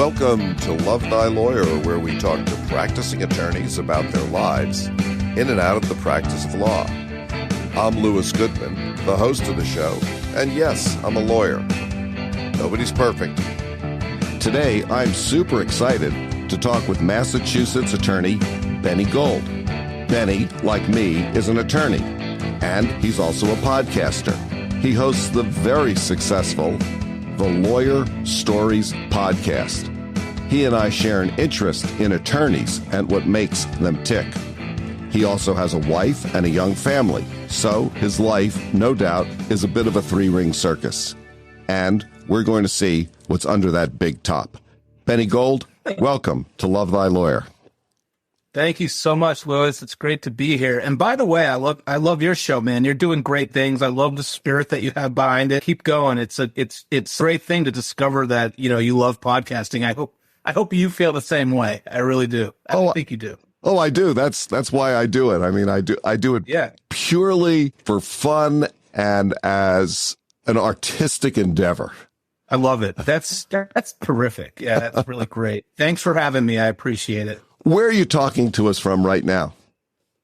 Welcome to Love Thy Lawyer, where we talk to practicing attorneys about their lives in and out of the practice of law. I'm Louis Goodman, the host of the show, and yes, I'm a lawyer. Nobody's perfect. Today, I'm super excited to talk with Massachusetts attorney Benny Gold. Benny, like me, is an attorney, and he's also a podcaster. He hosts the very successful The Lawyer Stories podcast. He and I share an interest in attorneys and what makes them tick. He also has a wife and a young family, so his life, no doubt, is a bit of a three-ring circus. And we're going to see what's under that big top. Benny Gold, welcome to Love Thy Lawyer. Thank you so much, Louis. It's great to be here. And by the way, I love your show, man. You're doing great things. I love the spirit that you have behind it. Keep going. It's a great thing to discover that, you love podcasting. I hope you feel the same way. I really do. I think you do. Oh, I do. That's why I do it. I mean, I do it purely for fun and as an artistic endeavor. I love it. That's terrific. Yeah, that's really great. Thanks for having me. I appreciate it. Where are you talking to us from right now?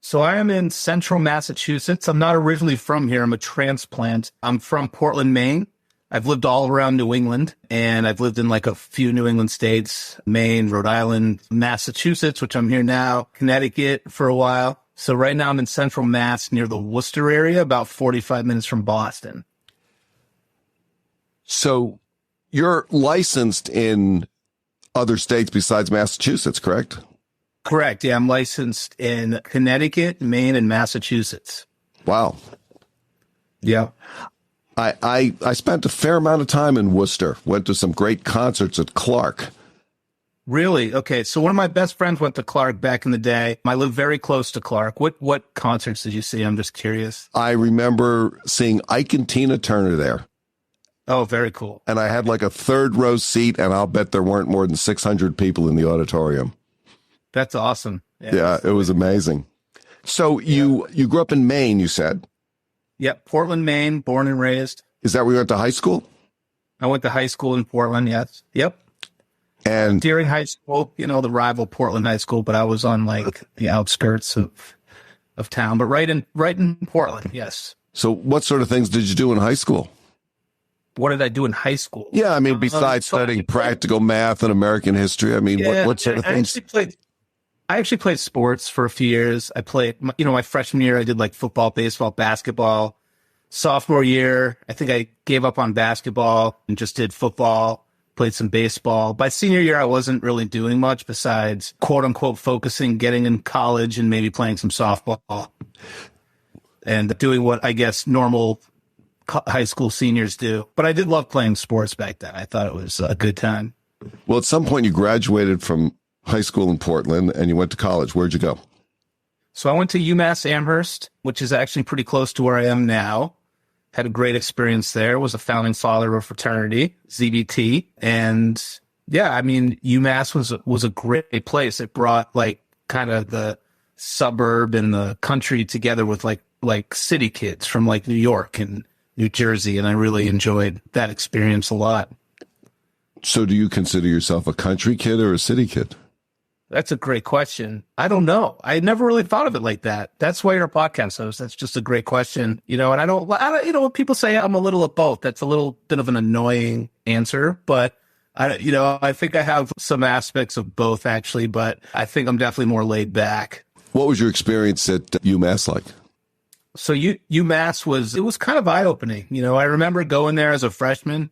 So I am in central Massachusetts. I'm not originally from here. I'm a transplant. I'm from Portland, Maine. I've lived all around New England, and I've lived in like a few New England states, Maine, Rhode Island, Massachusetts, which I'm here now, Connecticut for a while. So right now I'm in central Mass near the Worcester area, about 45 minutes from Boston. So you're licensed in other states besides Massachusetts, correct? Correct. Yeah, I'm licensed in Connecticut, Maine, and Massachusetts. Wow. Yeah. I spent a fair amount of time in Worcester, went to some great concerts at Clark. Really? Okay. So one of my best friends went to Clark back in the day. I live very close to Clark. What concerts did you see? I'm just curious. I remember seeing Ike and Tina Turner there. Oh, very cool. And I had like a third row seat, and I'll bet there weren't more than 600 people in the auditorium. That's awesome. Yeah, it was amazing. So you grew up in Maine, you said? Yep, Portland, Maine, born and raised. Is that where you went to high school? I went to high school in Portland, yes. Yep. And during high school, the rival Portland High School, but I was on like the outskirts of town, but right in Portland, yes. So what sort of things did you do in high school? What did I do in high school? Yeah, I mean, besides studying practical math and American history, I mean, what sort of things? I actually played sports for a few years. I played, my freshman year, I did like football, baseball, basketball. Sophomore year, I think I gave up on basketball and just did football, played some baseball. By senior year, I wasn't really doing much besides quote unquote focusing, getting in college and maybe playing some softball and doing what I guess normal high school seniors do. But I did love playing sports back then. I thought it was a good time. Well, at some point you graduated from high school in Portland and you went to college. Where'd you go? So I went to UMass Amherst, which is actually pretty close to where I am now. Had a great experience there. Was a founding father of a fraternity, ZBT. And yeah, I mean, UMass was a great place. It brought like kind of the suburb and the country together with like city kids from like New York and New Jersey. And I really enjoyed that experience a lot. So do you consider yourself a country kid or a city kid? That's a great question. I don't know. I never really thought of it like that. That's why you're a podcast host. That's just a great question. And I don't, when people say I'm a little of both, that's a little bit of an annoying answer, but I think I have some aspects of both actually, but I think I'm definitely more laid back. What was your experience at UMass like? So UMass was kind of eye-opening. I remember going there as a freshman.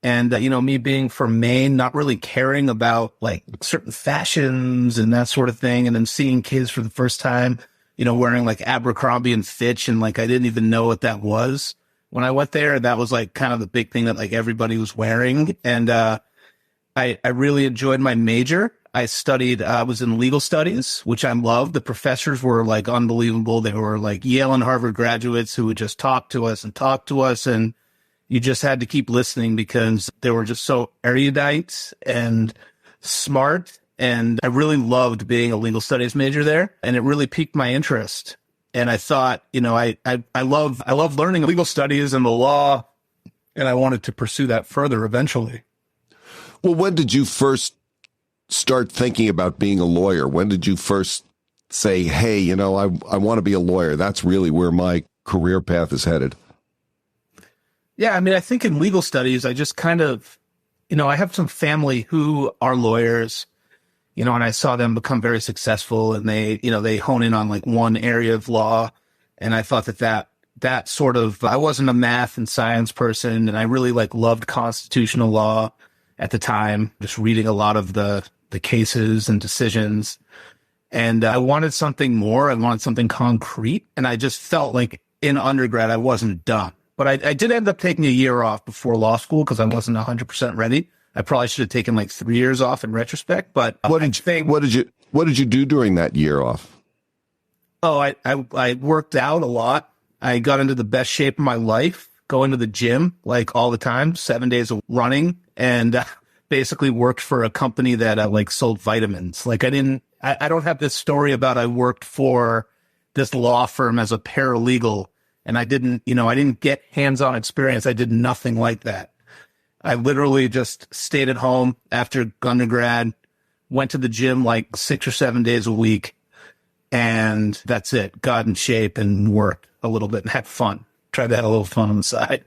And, me being from Maine, not really caring about like certain fashions and that sort of thing. And then seeing kids for the first time, wearing like Abercrombie and Fitch. And like, I didn't even know what that was when I went there. That was like kind of the big thing that like everybody was wearing. And, I really enjoyed my major. I was in legal studies, which I loved. The professors were like unbelievable. They were like Yale and Harvard graduates who would just talk to us. And you just had to keep listening because they were just so erudite and smart. And I really loved being a legal studies major there. And it really piqued my interest. And I thought, I love learning legal studies and the law. And I wanted to pursue that further eventually. Well, when did you first start thinking about being a lawyer? When did you first say, hey, you know, I want to be a lawyer? That's really where my career path is headed. Yeah, I mean, I think in legal studies, I just kind of, you know, I have some family who are lawyers, you know, and I saw them become very successful, and they hone in on like one area of law. And I thought that sort of, I wasn't a math and science person, and I really like loved constitutional law at the time, just reading a lot of the cases and decisions. And I wanted something more. I wanted something concrete. And I just felt like in undergrad, I wasn't done. But I did end up taking a year off before law school because I wasn't 100% ready. I probably should have taken like 3 years off in retrospect. But what did you do during that year off? Oh, I worked out a lot. I got into the best shape of my life, going to the gym like all the time, 7 days of running, and basically worked for a company that like sold vitamins. Like I don't have this story about I worked for this law firm as a paralegal, and I didn't get hands-on experience. I did nothing like that. I literally just stayed at home after undergrad, went to the gym like 6 or 7 days a week, and that's it. Got in shape and worked a little bit and had fun. Tried to have a little fun on the side.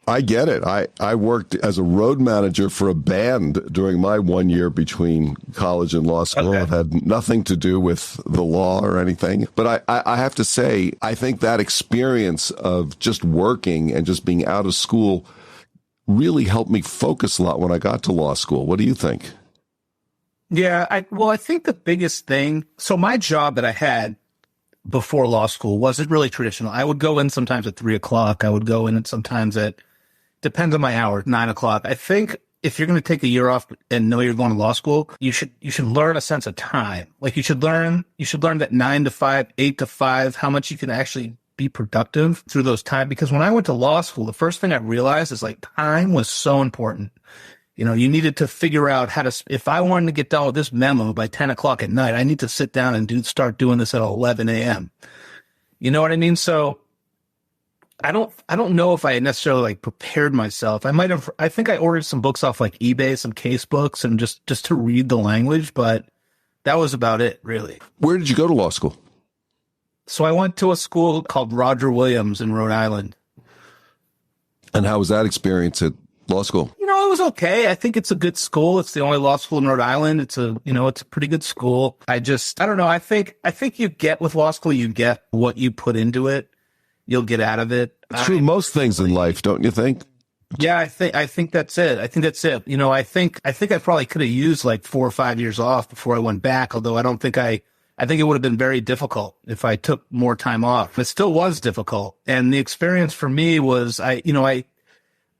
I get it. I worked as a road manager for a band during my 1 year between college and law school. Okay. It had nothing to do with the law or anything. But I have to say, I think that experience of just working and just being out of school really helped me focus a lot when I got to law school. What do you think? Yeah, I think the biggest thing, so my job that I had before law school wasn't really traditional. I would go in sometimes at 3:00. I would go in sometimes at, depends on my hour, 9:00. I think if you're going to take a year off and know you're going to law school, you should learn a sense of time. Like you should learn that 9 to 5, 8 to 5, how much you can actually be productive through those time. Because when I went to law school, the first thing I realized is like time was so important. You know, you needed to figure out how to, if I wanted to get done with this memo by 10:00 at night, I need to sit down and start doing this at 11 a.m. You know what I mean? So I don't know if I necessarily like prepared myself. I think I ordered some books off like eBay, some case books, and just to read the language, but that was about it really. Where did you go to law school? So I went to a school called Roger Williams in Rhode Island. And how was that experience at law school? You know, it was okay. I think it's a good school. It's the only law school in Rhode Island. It's a pretty good school. I don't know. I think you get with law school, you get what you put into it. You'll get out of it. It's true. Most things in life, don't you think? Yeah, I think that's it. You know, I think I probably could have used like 4 or 5 years off before I went back. Although I think it would have been very difficult if I took more time off. It still was difficult. And the experience for me was, I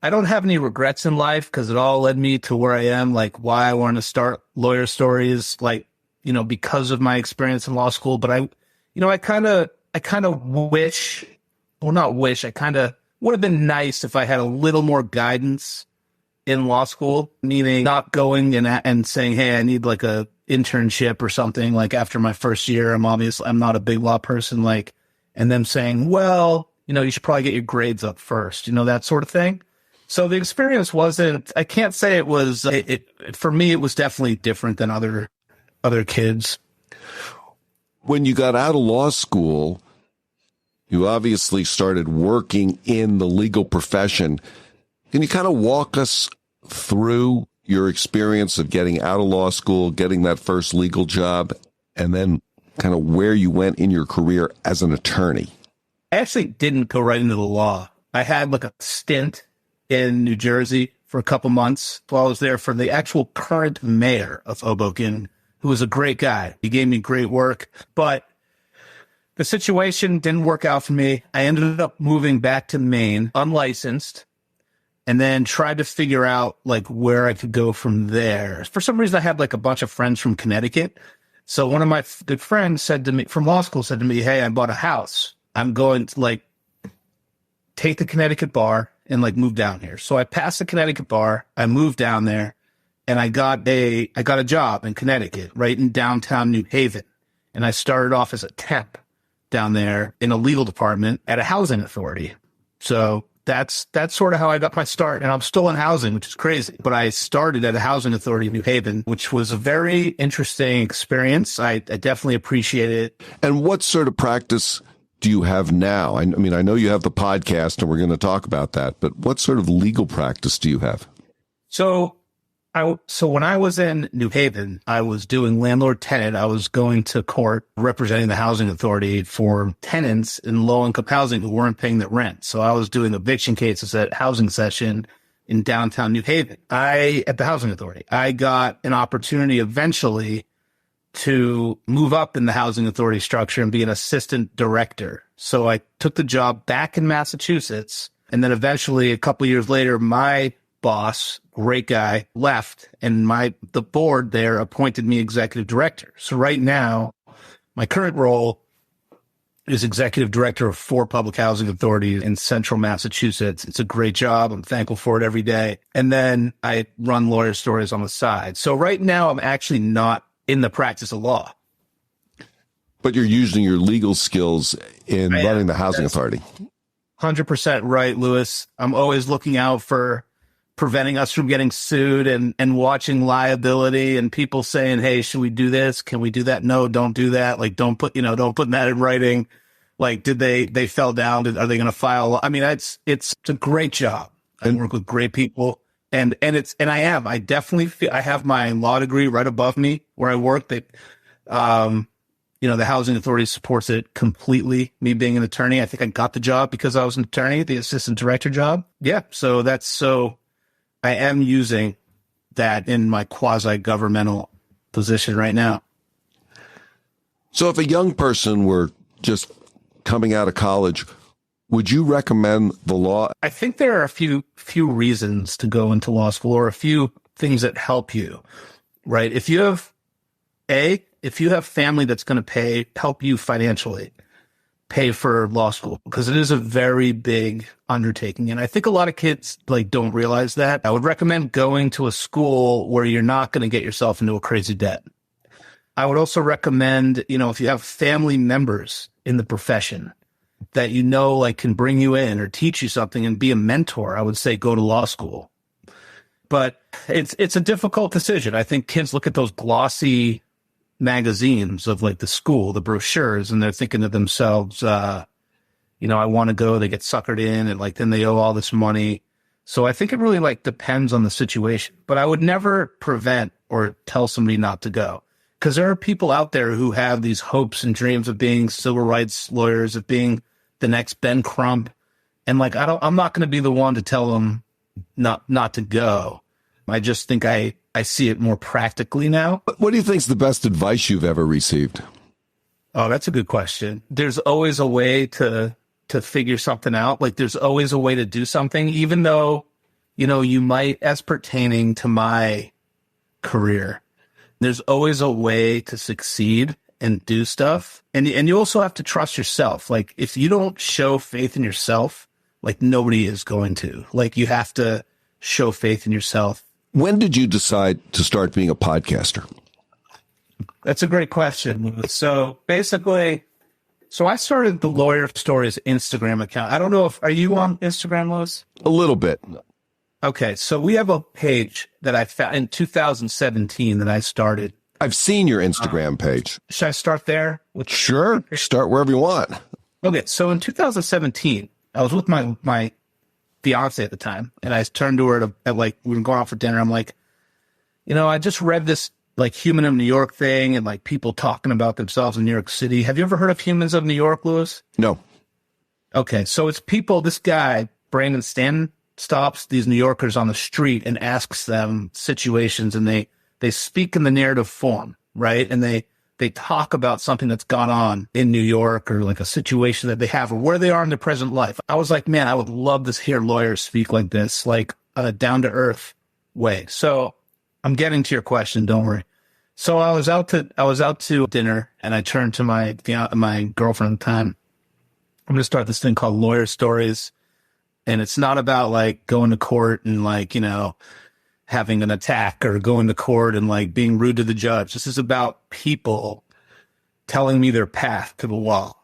don't have any regrets in life because it all led me to where I am, like why I wanted to start Lawyer Stories, like, you know, because of my experience in law school. But I kind of wish, well, not wish, I kind of would have been nice if I had a little more guidance in law school, meaning not going and saying, hey, I need like a internship or something like after my first year. I'm not a big law person, like, and them saying, well, you know, you should probably get your grades up first, you know, that sort of thing. So the experience wasn't, I can't say it was, for me, it was definitely different than other kids. When you got out of law school, you obviously started working in the legal profession. Can you kind of walk us through your experience of getting out of law school, getting that first legal job, and then kind of where you went in your career as an attorney? I actually didn't go right into the law. I had like a stint in New Jersey for a couple months while I was there for the actual current mayor of Hoboken, who was a great guy. He gave me great work, but the situation didn't work out for me. I ended up moving back to Maine, unlicensed, and then tried to figure out like where I could go from there. For some reason, I had like a bunch of friends from Connecticut. So one of my good friends said to me from law school, said to me, hey, I bought a house. I'm going to like take the Connecticut bar and like move down here. So I passed the Connecticut bar. I moved down there and I got a job in Connecticut, right in downtown New Haven. And I started off as a temp down there in a legal department at a housing authority. So that's sort of how I got my start. And I'm still in housing, which is crazy. But I started at a housing authority in New Haven, which was a very interesting experience. I definitely appreciate it. And what sort of practice do you have now? I mean, I know you have the podcast and we're going to talk about that, but what sort of legal practice do you have? So when I was in New Haven, I was doing landlord-tenant. I was going to court representing the housing authority for tenants in low-income housing who weren't paying their rent. So I was doing eviction cases at housing session in downtown New Haven. At the housing authority, I got an opportunity eventually to move up in the housing authority structure and be an assistant director. So I took the job back in Massachusetts. And then eventually, a couple of years later, my boss, great guy, left, and the board there appointed me executive director. So right now, my current role is executive director of 4 public housing authorities in central Massachusetts. It's a great job. I'm thankful for it every day. And then I run Lawyer Stories on the side. So right now, I'm actually not in the practice of law. But you're using your legal skills in running the housing authority. 100% right, Louis. I'm always looking out for preventing us from getting sued and watching liability and people saying, hey, should we do this? Can we do that? No, don't do that. Like, don't put that in writing. Like, they fell down? Are they going to file? I mean, it's a great job. I work with great people and I definitely feel I have my law degree right above me where I work. The housing authority supports it completely. Me being an attorney, I think I got the job because I was an attorney, the assistant director job. Yeah. So I am using that in my quasi-governmental position right now. So if a young person were just coming out of college, would you recommend the law? I think there are a few reasons to go into law school, or a few things that help you, right? If you have family that's going to help you financially pay for law school, because it is a very big undertaking. And I think a lot of kids don't realize that. I would recommend going to a school where you're not going to get yourself into a crazy debt. I would also recommend, if you have family members in the profession that can bring you in or teach you something and be a mentor, I would say go to law school. But it's a difficult decision. I think kids look at those glossy magazines of the school, the brochures, and they're thinking to themselves, I want to go. They get suckered in, and then they owe all this money. So I think it really depends on the situation. But I would never prevent or tell somebody not to go, because there are people out there who have these hopes and dreams of being civil rights lawyers, of being the next Ben Crump, and I'm not going to be the one to tell them not to go. I just think I see it more practically now. What do you think is the best advice you've ever received? Oh, that's a good question. There's always a way to figure something out. There's always a way to do something, even though, you might, as pertaining to my career, there's always a way to succeed and do stuff. And you also have to trust yourself. If you don't show faith in yourself, nobody is going to. You have to show faith in yourself. When did you decide to start being a podcaster? That's a great question. So basically, I started the Lawyer Stories Instagram account. I don't know are you on Instagram, Louis? A little bit. Okay. So we have a page that I found in 2017 that I started. I've seen your Instagram page. Should I start there? Sure. Start wherever you want. Okay. So in 2017, I was with my fiance at the time, and I turned to her at we were going out for dinner. I'm like, I just read this Human of New York thing, and people talking about themselves in New York City. Have you ever heard of Humans of New York, Louis? No. Okay, so it's people. This guy Brandon Stanton stops these New Yorkers on the street and asks them situations, and they speak in the narrative form, right? And they talk about something that's gone on in New York, or a situation that they have, or where they are in their present life. I was like, man, I would love to hear lawyers speak like this, a down to earth way. So I'm getting to your question. Don't worry. So I was out to dinner, and I turned to my girlfriend at the time. I'm going to start this thing called Lawyer Stories. And it's not about going to court and having an attack, or going to court and being rude to the judge. This is about people telling me their path to the law.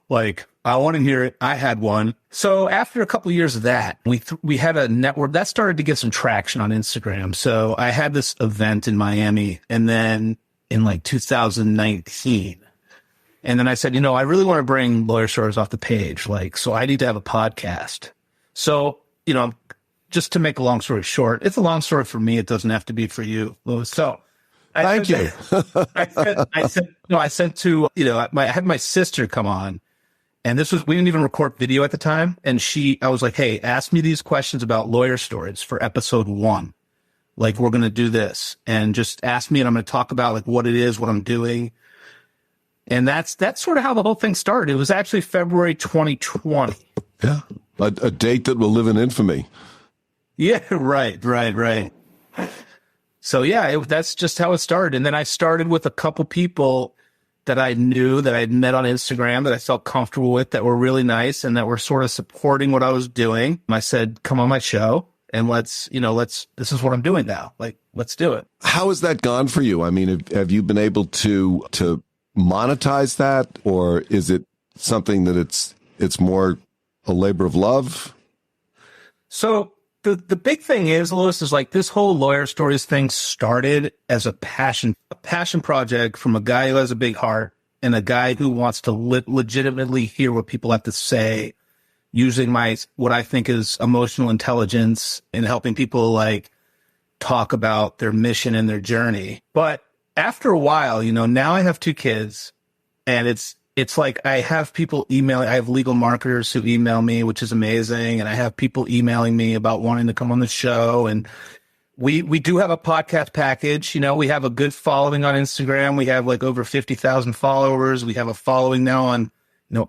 I want to hear it. I had one. So after a couple of years of that, we had a network that started to get some traction on Instagram. So I had this event in Miami, and then in like 2019, and then I said, I really want to bring Lawyer Stories off the page. So I need to have a podcast. So, just to make a long story short, it's a long story for me. It doesn't have to be for you, Louis. So Thank you. I sent to, I had my sister come on, and we didn't even record video at the time. And I was like, hey, ask me these questions about Lawyer Stories for episode 1. We're going to do this, and just ask me, and I'm going to talk about what it is, what I'm doing. And that's sort of how the whole thing started. It was actually February 2020. Yeah. A date that will live in infamy. Yeah, right. So yeah, that's just how it started. And then I started with a couple people that I knew, that I had met on Instagram, that I felt comfortable with, that were really nice and that were sort of supporting what I was doing. And I said, come on my show and this is what I'm doing now. Let's do it. How has that gone for you? I mean, have you been able to monetize that, or is it something that it's more a labor of love? So the big thing is, Louis, is this whole Lawyer Stories thing started as a passion project from a guy who has a big heart and a guy who wants to legitimately hear what people have to say, using what I think is emotional intelligence and helping people talk about their mission and their journey. But after a while, now I have 2 kids, and it's I have people emailing. I have legal marketers who email me, which is amazing. And I have people emailing me about wanting to come on the show. And we do have a podcast package. We have a good following on Instagram. We have over 50,000 followers. We have a following now on,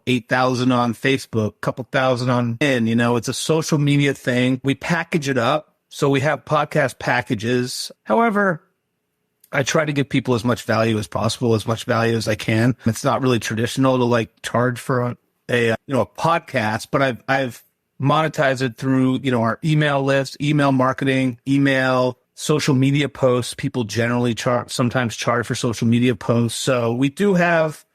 8,000 on Facebook, couple thousand on it's a social media thing. We package it up. So we have podcast packages. However, I try to give people as much value as possible, as much value as I can. It's not really traditional to charge for a podcast, but I've monetized it through, our email list, email marketing, email, social media posts. People generally sometimes charge for social media posts. So we do have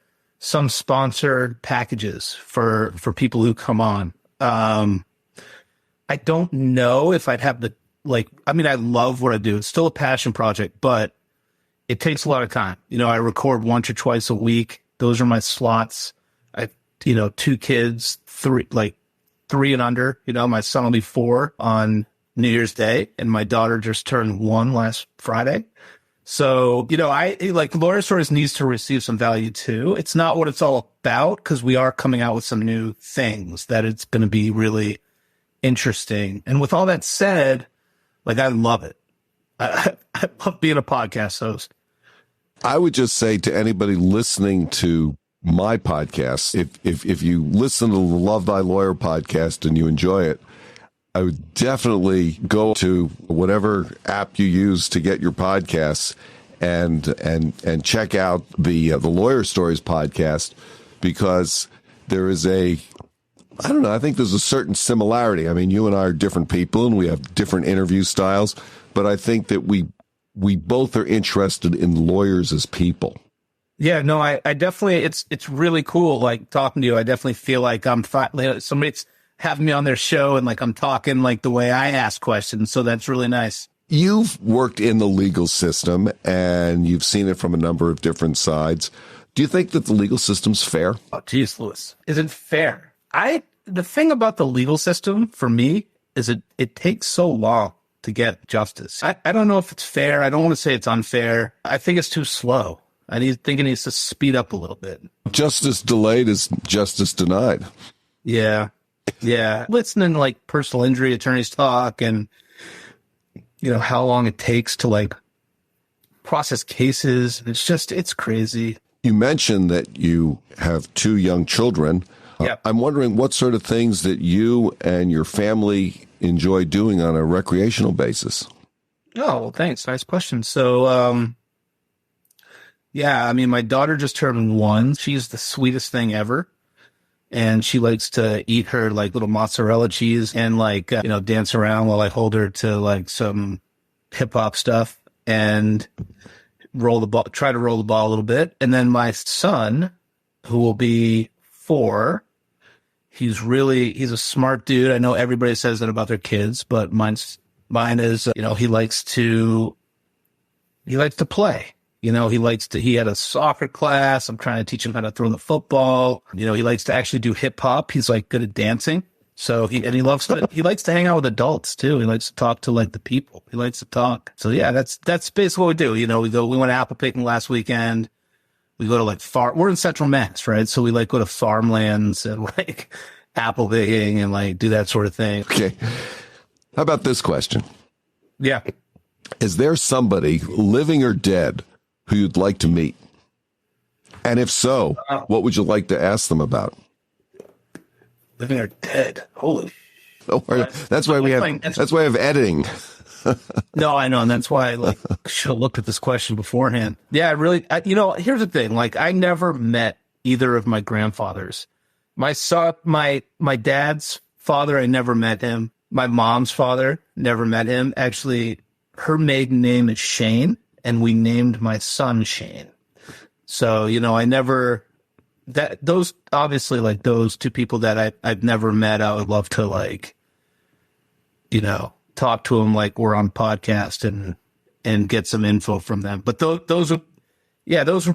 some sponsored packages for people who come on. I don't know if I'd have I love what I do. It's still a passion project, but it takes a lot of time. I record once or twice a week. Those are my slots. I, 2 kids, 3 and under. My son will be 4 on New Year's Day, and my daughter just turned 1 last Friday. So, I Lawyer Stories needs to receive some value too. It's not what it's all about, because we are coming out with some new things that it's going to be really interesting. And with all that said, I love it. I love being a podcast host. I would just say to anybody listening to my podcast, if you listen to the Love Thy Lawyer podcast and you enjoy it, I would definitely go to whatever app you use to get your podcasts and check out the Lawyer Stories podcast, because there is I think there's a certain similarity. I mean, you and I are different people and we have different interview styles, but I think that we both are interested in lawyers as people. Yeah, no, I definitely, it's really cool. Talking to you, I definitely feel like somebody's having me on their show and I'm talking the way I ask questions. So that's really nice. You've worked in the legal system and you've seen it from a number of different sides. Do you think that the legal system's fair? Oh, geez, Louis, isn't fair. The thing about the legal system for me is it takes so long to get justice. I don't know if it's fair. I don't want to say it's unfair. I think it's too slow. I think it needs to speed up a little bit. Justice delayed is justice denied. Yeah. Listening to personal injury attorneys talk and, how long it takes to process cases. It's crazy. You mentioned that you have 2 young children. Yep. I'm wondering what sort of things that you and your family enjoy doing on a recreational basis. Oh, well, thanks. Nice question. So, my daughter just turned 1. She's the sweetest thing ever. And she likes to eat her little mozzarella cheese and dance around while I hold her to some hip hop stuff and try to roll the ball a little bit. And then my son, who will be 4, He's a smart dude. I know everybody says that about their kids, but mine is, he likes to play. He had a soccer class. I'm trying to teach him how to throw the football. He likes to actually do hip hop. He's like good at dancing. So he likes to hang out with adults too. He likes to talk to like the people. He likes to talk. So yeah, that's basically what we do. We went apple picking last weekend. We go to we're in Central Mass, right? So we go to farmlands and apple picking and do that sort of thing. Okay. How about this question? Yeah. Is there somebody living or dead who you'd like to meet? And if so, what would you like to ask them about? Living or dead? Holy. That's why we have editing. No, I know. And that's why I should have looked at this question beforehand. Yeah, here's the thing. I never met either of my grandfathers. My dad's father, I never met him. My mom's father, never met him. Actually, her maiden name is Shane, and we named my son Shane. So, I never, those two people that I've never met, I would love to talk to them we're on podcast and get some info from them. But those would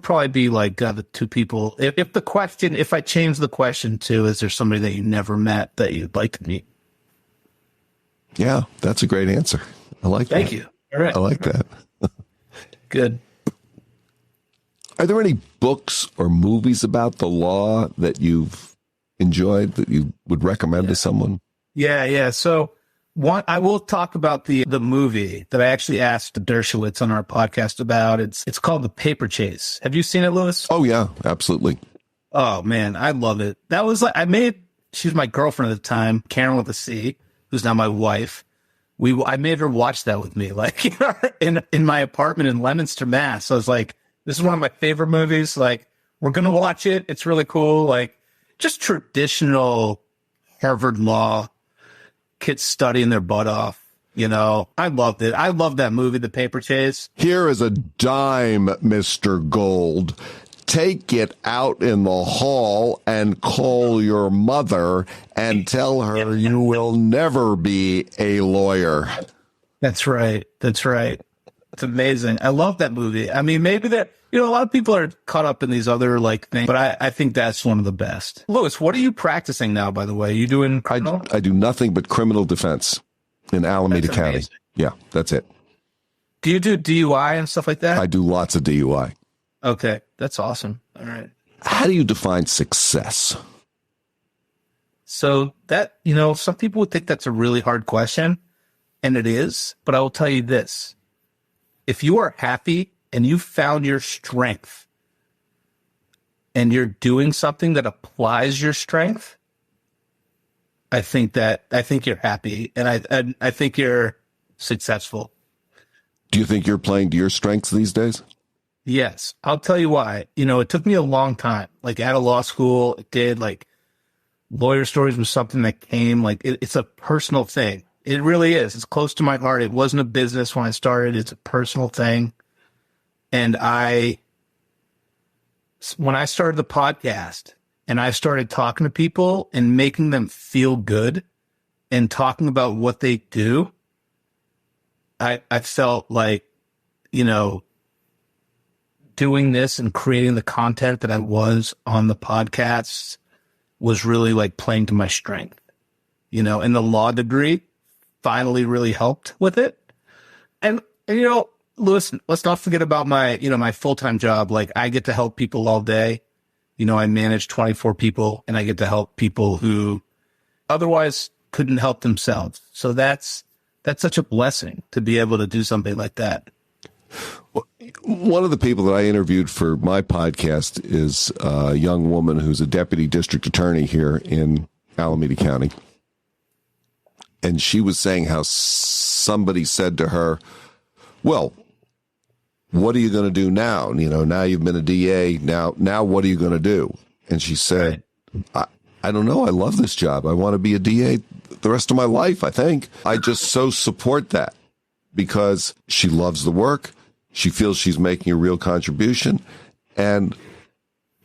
probably be the two people. If I change the question to, is there somebody that you never met that you'd like to meet? Yeah, that's a great answer. I like that. Thank you. All right. I like that. Good. Are there any books or movies about the law that you've enjoyed that you would recommend to someone? Yeah. So I will talk about the movie that I actually asked Dershowitz on our podcast about. It's called The Paper Chase. Have you seen it, Lewis? Oh yeah, absolutely. Oh man, I love it. That was she was my girlfriend at the time, Karen with a C, who's now my wife. I made her watch that with me, in my apartment in Leominster, Mass. So I was like, this is one of my favorite movies. We're going to watch it. It's really cool. Just traditional Harvard law, kids studying their butt off. I loved it. I love that movie, The Paper Chase. Here is a dime, Mr. Gold. Take it out in the hall and call your mother and tell her you will never be a lawyer. That's right. It's amazing. I love that movie. I mean, maybe that, a lot of people are caught up in these other things, but I think that's one of the best. Lewis, what are you practicing now, by the way? Are you doing criminal? I do nothing but criminal defense in Alameda County. Amazing. Yeah, that's it. Do you do DUI and stuff like that? I do lots of DUI. Okay, that's awesome. All right. How do you define success? So that, some people would think that's a really hard question, and it is, but I will tell you this. If you are happy and you found your strength and you're doing something that applies your strength, I think you're happy, and I think you're successful. Do you think you're playing to your strengths these days? Yes. I'll tell you why. It took me a long time. Out of law school, it did. Lawyer Stories was something that came. It's a personal thing. It really is. It's close to my heart. It wasn't a business when I started. It's a personal thing. And when I started the podcast and I started talking to people and making them feel good and talking about what they do, I felt doing this and creating the content that I was on the podcasts was really playing to my strength, and the law degree finally really helped with it. And Lewis, let's not forget about my, my full-time job. I get to help people all day. I manage 24 people, and I get to help people who otherwise couldn't help themselves. So that's such a blessing to be able to do something like that. One of the people that I interviewed for my podcast is a young woman who's a deputy district attorney here in Alameda County. And she was saying how somebody said to her, well, what are you going to do now? Now you've been a DA. Now what are you going to do? And she said, I don't know. I love this job. I want to be a DA the rest of my life, I think. I just so support that because she loves the work. She feels she's making a real contribution. And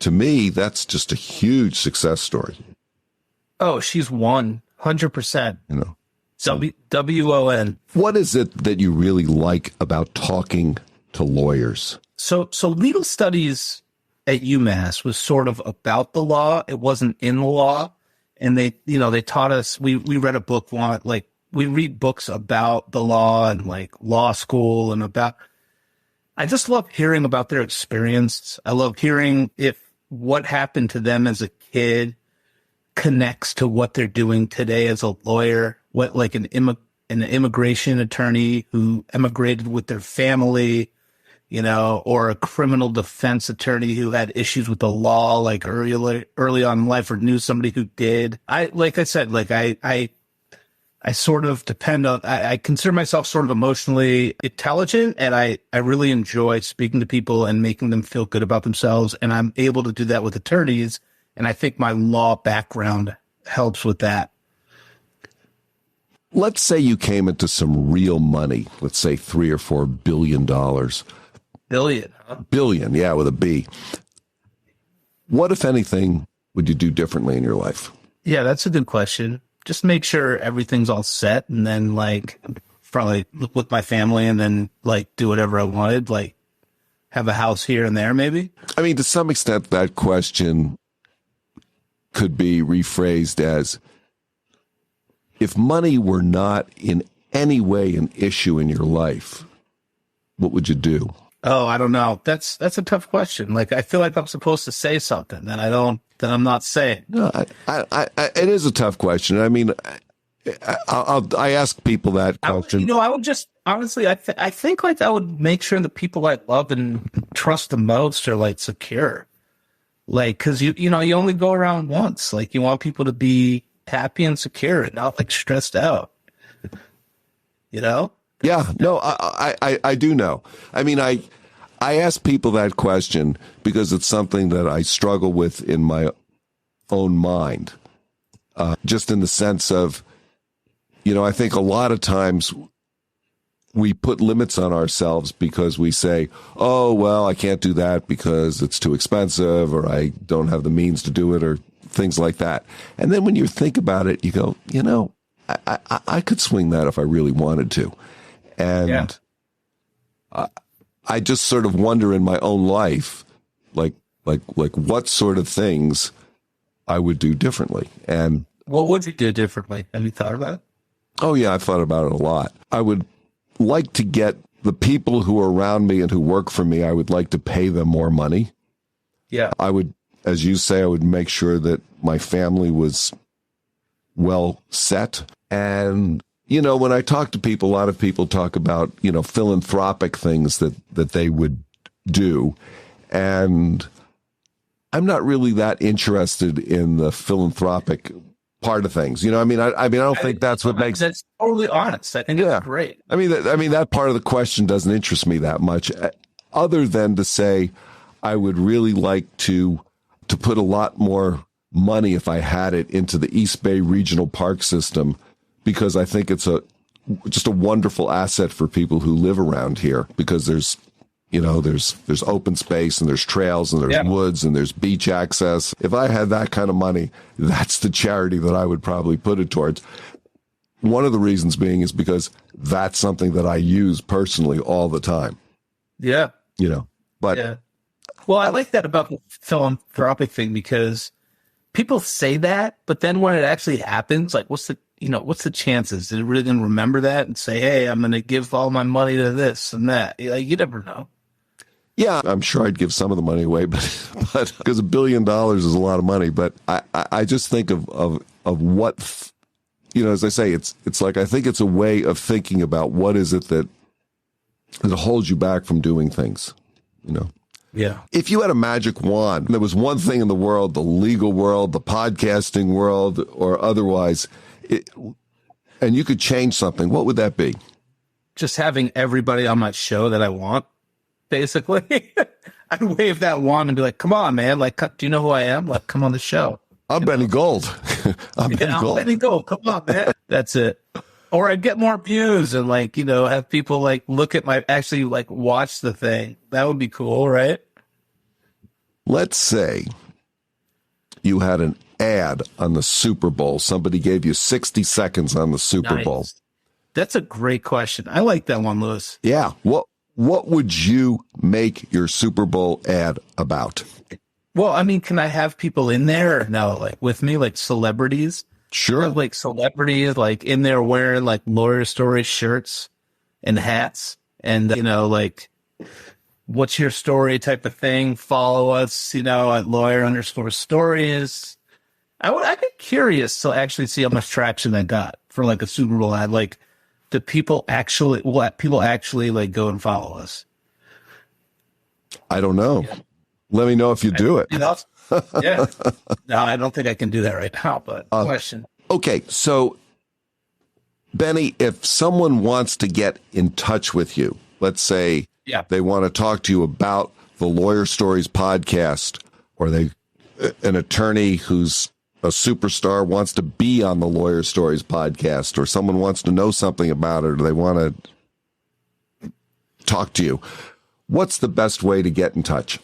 to me, that's just a huge success story. Oh, she's 100%. You know, WON. what is it that you really like about talking to lawyers? So legal studies at UMass was sort of about the law. It wasn't in the law. And they taught us, we read a book, like we read books about the law and like law school and I just love hearing about their experience. I love hearing if what happened to them as a kid connects to what they're doing today as a lawyer, what like an immigration attorney who emigrated with their family, or a criminal defense attorney who had issues with the law, like early on in life, or knew somebody who did. I sort of depend on, I consider myself sort of emotionally intelligent, and I really enjoy speaking to people and making them feel good about themselves. And I'm able to do that with attorneys. And I think my law background helps with that. Let's say you came into some real money, let's say $3 or $4 billion. Billion, huh? Billion, yeah, with a B. What, if anything, would you do differently in your life? Yeah, that's a good question. Just make sure everything's all set, and then like probably look with my family, and then like do whatever I wanted, like have a house here and there, maybe. I mean, to some extent, that question could be rephrased as, if money were not in any way an issue in your life, what would you do? Oh, I don't know. That's a tough question. Like, I feel like I'm supposed to say something that I'm not saying. No, it is a tough question. I mean, I ask people that question. I would just, honestly, I think like I would make sure the people I love and trust the most are like secure. Like, cause you only go around once. Like, you want people to be happy and secure and not like stressed out, Yeah, no, I do know. I mean, I ask people that question because it's something that I struggle with in my own mind. Just in the sense of, I think a lot of times we put limits on ourselves because we say, oh, well, I can't do that because it's too expensive, or I don't have the means to do it, or things like that. And then when you think about it, you go, I could swing that if I really wanted to. And I just sort of wonder in my own life, like what sort of things I would do differently. And what would you do differently? Have you thought about it? Oh, yeah, I've thought about it a lot. I would like to get the people who are around me and who work for me, I would like to pay them more money. Yeah. I would, as you say, I would make sure that my family was well set. And, when I talk to people, a lot of people talk about, philanthropic things that they would do. And I'm not really that interested in the philanthropic part of things. I don't think that's what makes... That's totally honest. I think it's great. I mean, that part of the question doesn't interest me that much, other than to say I would really like to put a lot more money, if I had it, into the East Bay Regional Park System, because I think it's just a wonderful asset for people who live around here, because there's open space and there's trails and there's woods and there's beach access. If I had that kind of money, that's the charity that I would probably put it towards. One of the reasons being is because that's something that I use personally all the time. Yeah. But yeah. Well, I like that about the philanthropic thing, because people say that, but then when it actually happens, like what's the chances? Is it really going to remember that and say, hey, I'm going to give all my money to this and that? Like, you never know. Yeah, I'm sure I'd give some of the money away, but because $1 billion is a lot of money. But I just think of what, as I say, it's like, I think it's a way of thinking about what is it that holds you back from doing things, Yeah. If you had a magic wand, there was one thing in the world, the legal world, the podcasting world, or otherwise, and you could change something, what would that be? Just having everybody on my show that I want, basically. I'd wave that wand and be like, come on, man. Like, do you know who I am? Like, come on the show. I'm Benny Gold. I'm Benny Gold. Come on, man. That's it. Or I'd get more views and have people look at actually watch the thing. That would be cool, right? Let's say you had an ad on the Super Bowl? Somebody gave you 60 seconds on the Super Nice. Bowl. That's a great question. I like that one, Lewis. Yeah. What would you make your Super Bowl ad about? Well, I mean, can I have people in there or no, like with me, like celebrities? Sure. Like celebrities, like in there wearing like Lawyer Story shirts and hats and, like, what's your story type of thing. Follow us, at lawyer_stories. I'd be curious to actually see how much traction that got for like a Super Bowl ad. Like, will people actually like go and follow us? I don't know. Yeah. Let me know if you do it. Yeah. No, I don't think I can do that right now, but question. Okay. So, Benny, if someone wants to get in touch with you, let's say they want to talk to you about the Lawyer Stories podcast, or an attorney who's a superstar wants to be on the Lawyer Stories podcast, or someone wants to know something about it, or they want to talk to you, what's the best way to get in touch?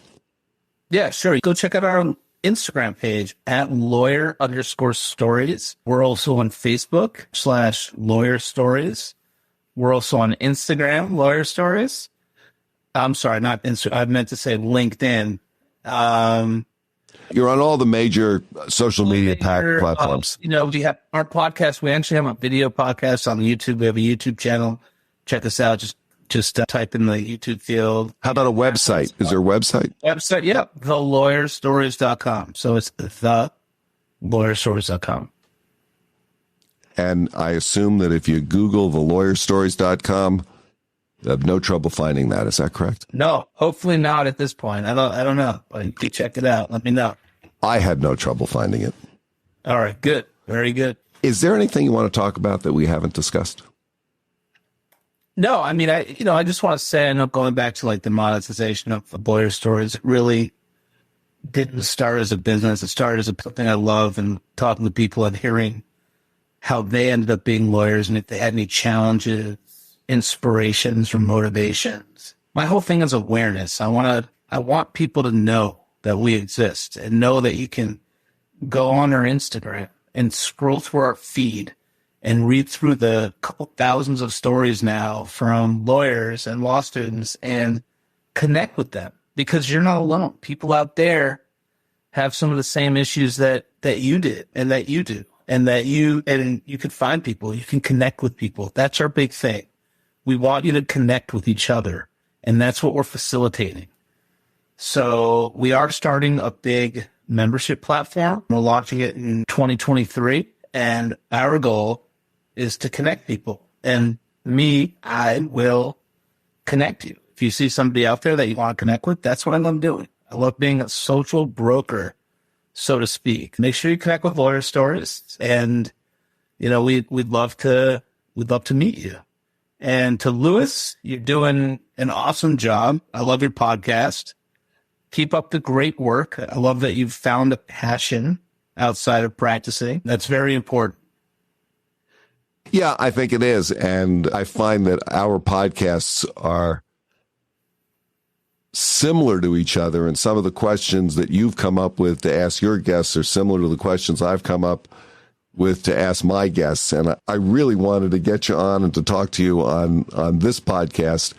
Yeah, sure. Go check out our Instagram page at lawyer_stories. We're also on Facebook /Lawyer Stories. We're also on Instagram, Lawyer Stories. I'm sorry, not Instagram. I meant to say LinkedIn. You're on all the major social media platforms. We have our podcast. We actually have a video podcast on YouTube. We have a YouTube channel. Check us out. Just type in the YouTube field. How about a website? Is there a website? Website, yeah. TheLawyerStories.com. So it's TheLawyerStories.com. And I assume that if you Google TheLawyerStories.com, you have no trouble finding that. Is that correct? No, hopefully not at this point. I don't know. But you check it out. Let me know. I had no trouble finding it. All right, good. Very good. Is there anything you want to talk about that we haven't discussed? No, I mean, I just want to say, I know going back to like the monetization of Lawyer Stories, it really didn't start as a business. It started as something I love, and talking to people and hearing how they ended up being lawyers and if they had any challenges, inspirations, or motivations. My whole thing is awareness. I want people to know that we exist and know that you can go on our Instagram and scroll through our feed and read through the couple thousands of stories now from lawyers and law students and connect with them, because you're not alone. People out there have some of the same issues that you did and that you do, and you can find people, you can connect with people. That's our big thing. We want you to connect with each other, and that's what we're facilitating. So we are starting a big membership platform. We're launching it in 2023, and our goal is to connect people. And I will connect you. If you see somebody out there that you want to connect with, that's what I love doing. I love being a social broker, so to speak. Make sure you connect with Lawyer Stories, and we'd love to meet you. And to Lewis, you're doing an awesome job. I love your podcast. Keep up the great work. I love that you've found a passion outside of practicing. That's very important. Yeah, I think it is. And I find that our podcasts are similar to each other, and some of the questions that you've come up with to ask your guests are similar to the questions I've come up with to ask my guests. And I really wanted to get you on and to talk to you on this podcast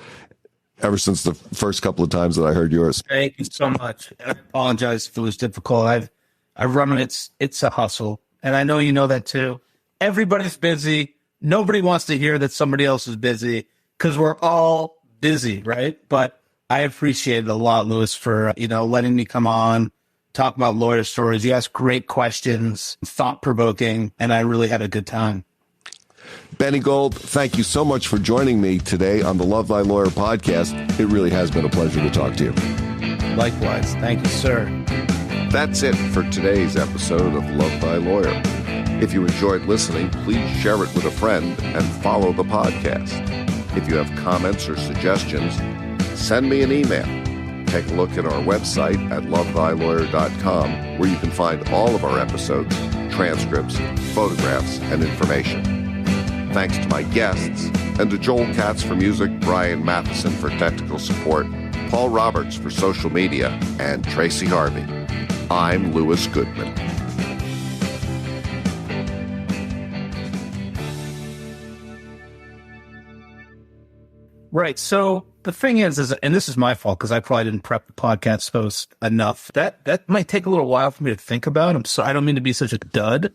ever since the first couple of times that I heard yours. Thank you so much. I apologize if it was difficult. I've run it's a hustle, and I know you know that too. Everybody's busy. Nobody wants to hear that somebody else is busy, because we're all busy, right? But I appreciate it a lot, Lewis, for letting me come on, talk about Lawyer Stories. You asked great questions, thought-provoking, and I really had a good time. Benny Gold, thank you so much for joining me today on the Love Thy Lawyer podcast. It really has been a pleasure to talk to you. Likewise. Thank you, sir. That's it for today's episode of Love Thy Lawyer. If you enjoyed listening, please share it with a friend and follow the podcast. If you have comments or suggestions, send me an email. Take a look at our website at lovethylawyer.com, where you can find all of our episodes, transcripts, photographs, and information. Thanks to my guests, and to Joel Katz for music, Brian Matheson for technical support, Paul Roberts for social media, and Tracy Harvey. I'm Lewis Goodman. Right. So the thing is, and this is my fault because I probably didn't prep the podcast host enough. That might take a little while for me to think about. I'm sorry. I don't mean to be such a dud.